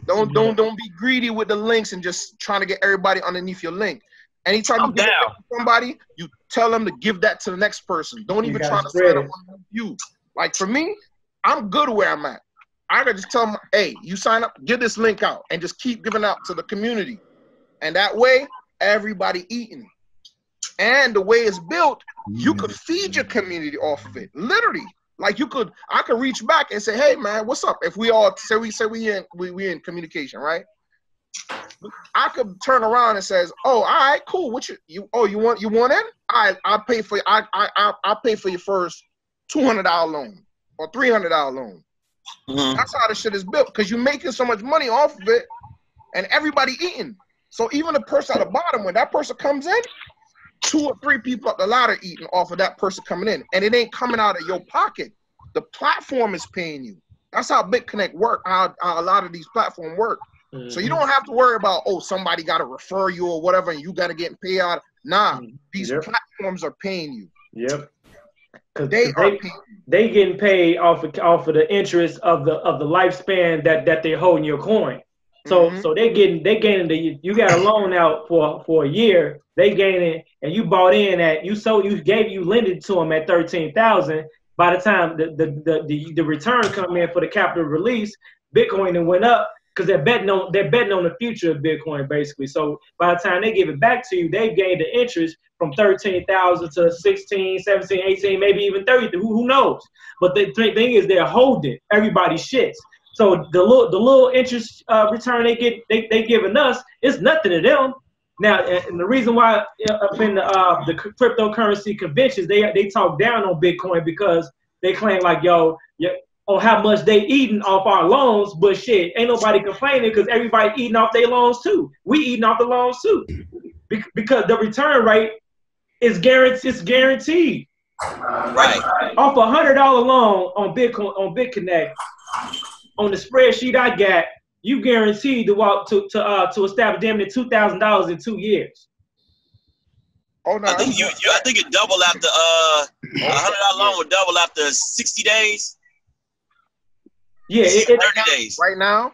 Don't be greedy with the links and just trying to get everybody underneath your link. Anytime you give it to somebody, you tell them to give that to the next person. Don't even try to sign up on you. Like for me, I'm good where I'm at. I could just tell them, hey, you sign up, give this link out, and just keep giving out to the community. And that way, everybody eating. And the way it's built, you could feed your community off of it. Literally. Like I could reach back and say, hey man, what's up? If we all say we in communication, right? I could turn around and says, oh, all right, cool. What you want in? I'll pay for your first $200 loan or $300 loan. That's how the shit is built, because you're making so much money off of it and everybody eating. So even the person at the bottom, when that person comes in, 2 or 3 people up the ladder eating off of that person coming in, and it ain't coming out of your pocket. The platform is paying you. That's how BitConnect work, how a lot of these platforms work. So you don't have to worry about, oh, somebody got to refer you or whatever, and you got to get paid out. Nah, these platforms are paying you. Yep. Because they getting paid off of the interest of the lifespan that they're holding your coin. So they gaining you got a loan out for a year, they gaining, and you bought in at you lended to them at 13,000. By the time the return come in for the capital release, Bitcoin then went up because they're betting on the future of Bitcoin basically. So by the time they give it back to you, they've gained the interest from 13,000 to 16, 17, 18, maybe even 30. Who knows? But the thing is, they're holding everybody's shits. So the little interest return they giving us is nothing to them. Now, and the reason why up in the cryptocurrency conventions they talk down on Bitcoin because they claim like on how much they eating off our loans, but shit, ain't nobody complaining because everybody eating off their loans too. We eating off the loans too because the return rate is guaranteed. Right. Off $100 loan on Bitcoin on BitConnect. On the spreadsheet I got, you guaranteed to establish damn near $2,000 in 2 years. Oh no! I think it double after $100 loan will double after 60 days. Yeah, 30 days. Right now,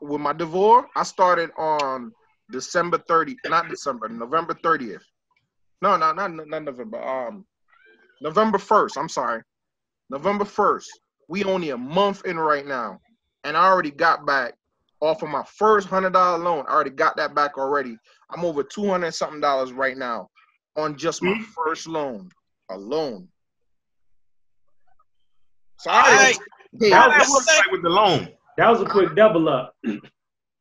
with my Devor, I started on November 30th. No, not November. November 1st. I'm sorry. November 1st. We only a month in right now, and I already got back off of my first $100 loan. I already got that back already. I'm over $200 something right now on just my first loan alone. So that was like with the loan. That was a quick double up.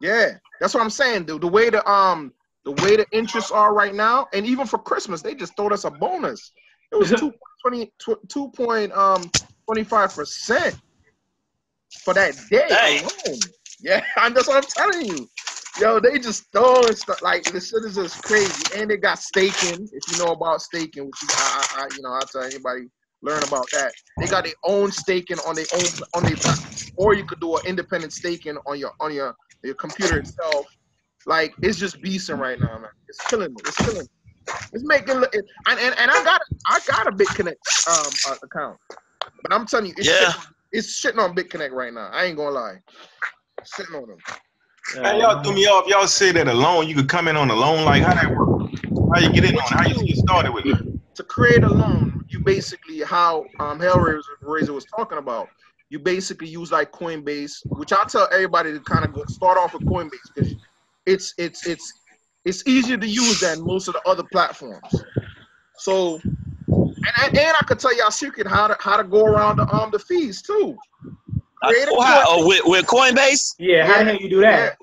Yeah, that's what I'm saying. The way the interests are right now, and even for Christmas, they just throwed us a bonus. It was 2.25% for that day alone. Yeah, that's what I'm telling you. Yo, they just throwing stuff like this shit is just crazy. And they got staking. If you know about staking, which is, I'll tell anybody learn about that. They got their own staking on their platform, or you could do an independent staking on your computer itself. Like it's just beasting right now, man. It's killing me. It's killing me. It's making and I got a BitConnect account, but I'm telling you, it's shitting on BitConnect right now. I ain't gonna lie, sitting on them. Man, y'all threw me off. Y'all said that a loan, you could come in on a loan. Like how that work? How you get in on it? How you get started with it? To create a loan, you basically how Hellraiser was talking about. You basically use like Coinbase, which I tell everybody to kind of start off with Coinbase because it's easier to use than most of the other platforms. So, and I could tell y'all a secret how to go around the fees too. With Coinbase? Yeah, how the hell you do that?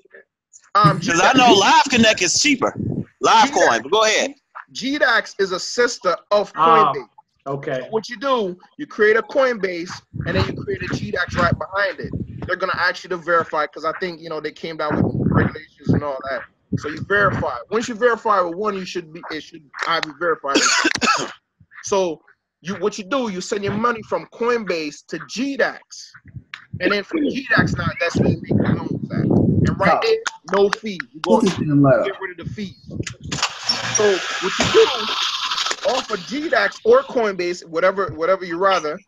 Because I know Live Connect is cheaper. Live Coin, but go ahead. GDAX is a sister of Coinbase. Okay. So what you do, you create a Coinbase and then you create a GDAX right behind it. They're gonna ask you to verify because I think they came down with regulations and all that. So you verify. Once you verify with one, it should have you verified. So what you do, you send your money from Coinbase to GDAX. And then from GDAX now, that's where you make your loans at. And right there, no fee. You go get rid of the fees. So what you do, off of GDAX or Coinbase, whatever you rather,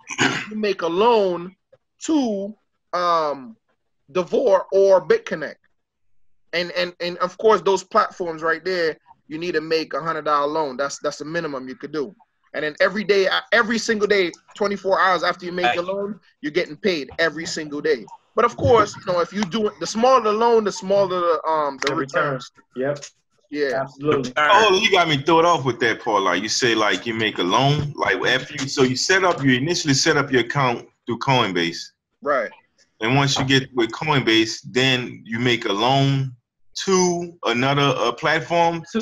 you make a loan to Devor or BitConnect. And of course those platforms right there, you need to make $100 loan. That's the minimum you could do. And then every single day, 24 hours after you make your loan, you're getting paid every single day. But of course, if you do it, the smaller the loan, the smaller the returns. Yep. Yeah, absolutely. Oh, you got me thrown off with that part. Like you say, like you make a loan, like after you initially set up your account through Coinbase, right? And once you get with Coinbase, then you make a loan to another platform to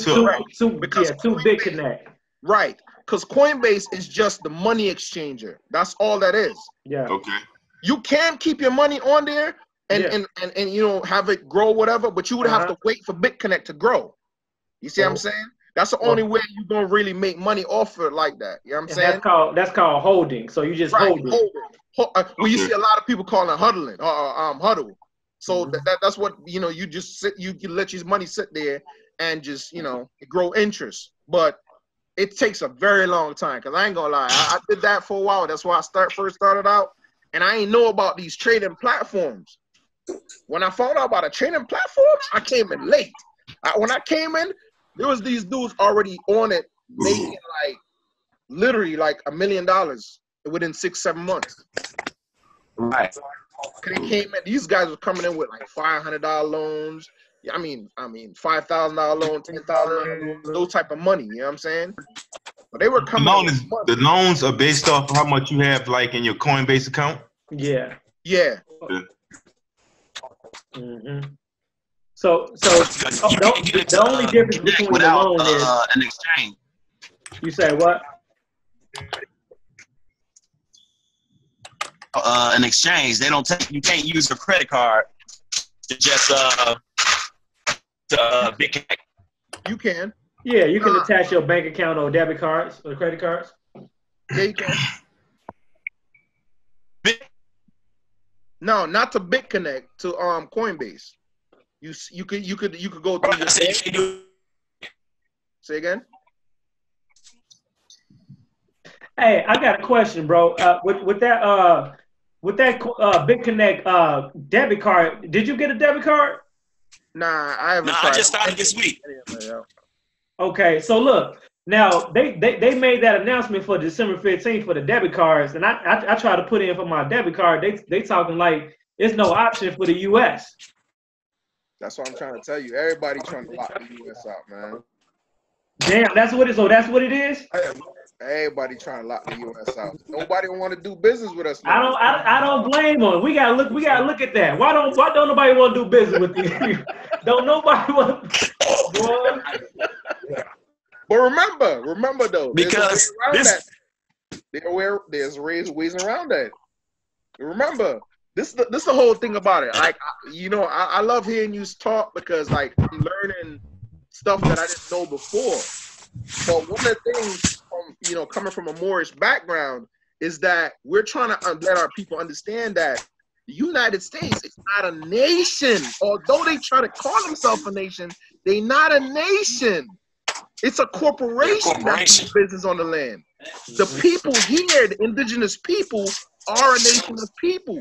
BitConnect, right? Because Coinbase is just the money exchanger. That's all that is. Yeah. Okay. You can keep your money on there and have it grow whatever, but you would have to wait for BitConnect to grow. You see what I'm saying? That's the only way you're gonna really make money off it like that. You know what I'm saying? That's called holding. So you just hold it. Well, you see a lot of people calling it huddling, huddle. So that's what you just sit. You can let your money sit there and just grow interest, but it takes a very long time. Cause I ain't gonna lie, I did that for a while. That's why I first started out, and I ain't know about these trading platforms. When I found out about a trading platform, I came in late. When I came in, there was these dudes already on it, making literally like $1 million within 6-7 months. Right. They came in, these guys were coming in with like $500 loans. I mean $5,000 loan, $10,000 loan, those type of money. You know what I'm saying? But they were coming. The loans are based off how much you have like in your Coinbase account. Yeah. Yeah. Mm-hmm. So the only difference between the loan is an exchange. You say what? An exchange. They don't take. You can't use a credit card to just BitConnect. You can. Yeah, you can attach your bank account or debit cards or credit cards. Yeah, you can. No, not to BitConnect, to Coinbase. You could go through your bank. Say again. Hey, I got a question, bro. With that BitConnect debit card, did you get a debit card? Nah, I haven't. I just started this week. Okay, so look, Now they made that announcement for December 15th for the debit cards, and I tried to put in for my debit card. They talking like it's no option for the U.S. That's what I'm trying to tell you. Everybody trying to lock the U.S. out, man. Damn, that's what it. So that's what it is. Everybody trying to lock the U.S. out. Nobody want to do business with us. Man. I don't blame them. We gotta look at that. Why don't nobody want to do business with you? Don't nobody want. But remember though, because there's ways around that. Remember, this the whole thing about it. Like, I love hearing you talk because like I'm learning stuff that I didn't know before. But one of the things from coming from a Moorish background is that we're trying to let our people understand that the United States is not a nation. Although they try to call themselves a nation, they're not a nation. It's a corporation that does business on the land. The people here, the indigenous people, are a nation of people.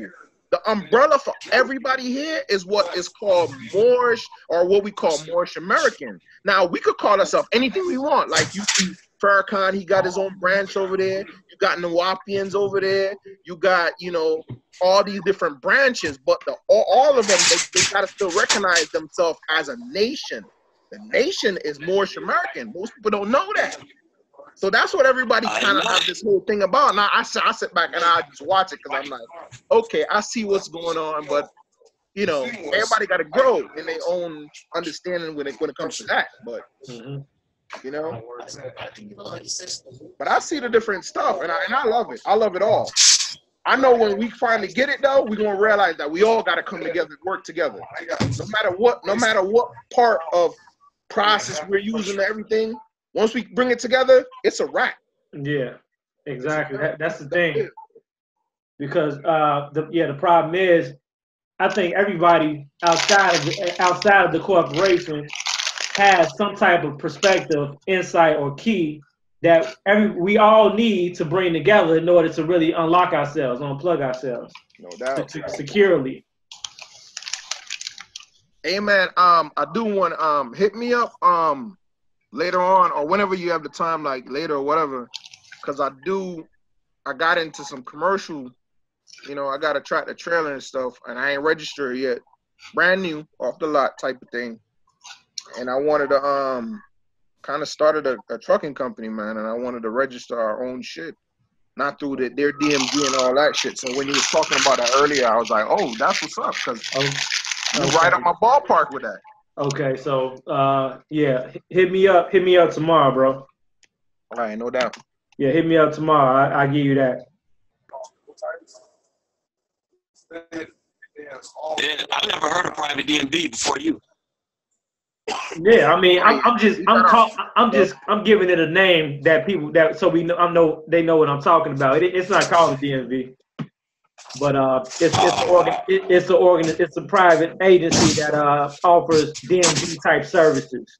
The umbrella for everybody here is what is called Moorish, or what we call Moorish American. Now, we could call ourselves anything we want. Like you see Farrakhan, he got his own branch over there. You got Nawapians over there. You got, all these different branches. But all of them, they got to still recognize themselves as a nation. The nation is Moorish American. Most people don't know that. So that's what everybody kind of have this whole thing about. Now I sit back and I just watch it because I'm like, okay, I see what's going on, but everybody got to grow in their own understanding when it comes to that. But but I see the different stuff, and I love it. I love it all. I know when we finally get it though, we're gonna realize that we all got to come together and work together. No matter what part of process we're using, everything. Once we bring it together, it's a wrap. Yeah, exactly. That's the thing. Because the problem is, I think everybody outside of the corporation has some type of perspective, insight, or key that we all need to bring together in order to really unlock ourselves, unplug ourselves. No doubt. Securely. Hey man, I do want hit me up later on or whenever you have the time, like later or whatever, because I got into some commercial, I got a tractor trailer and stuff, and I ain't registered yet, brand new, off the lot type of thing, and I wanted to kind of started a trucking company, man, and I wanted to register our own shit, not through their DMV and all that shit. So when you was talking about that earlier, I was like, oh, that's what's up, because you're right up my ballpark with that. Okay, so yeah, hit me up tomorrow, bro. All right, no doubt. Yeah, hit me up tomorrow. I'll give you that. Yeah, I never heard of private DMV before you. Yeah, I mean, I'm giving it a name that people so they know what I'm talking about. It's not called a DMV, but it's a private agency that offers DMV type services.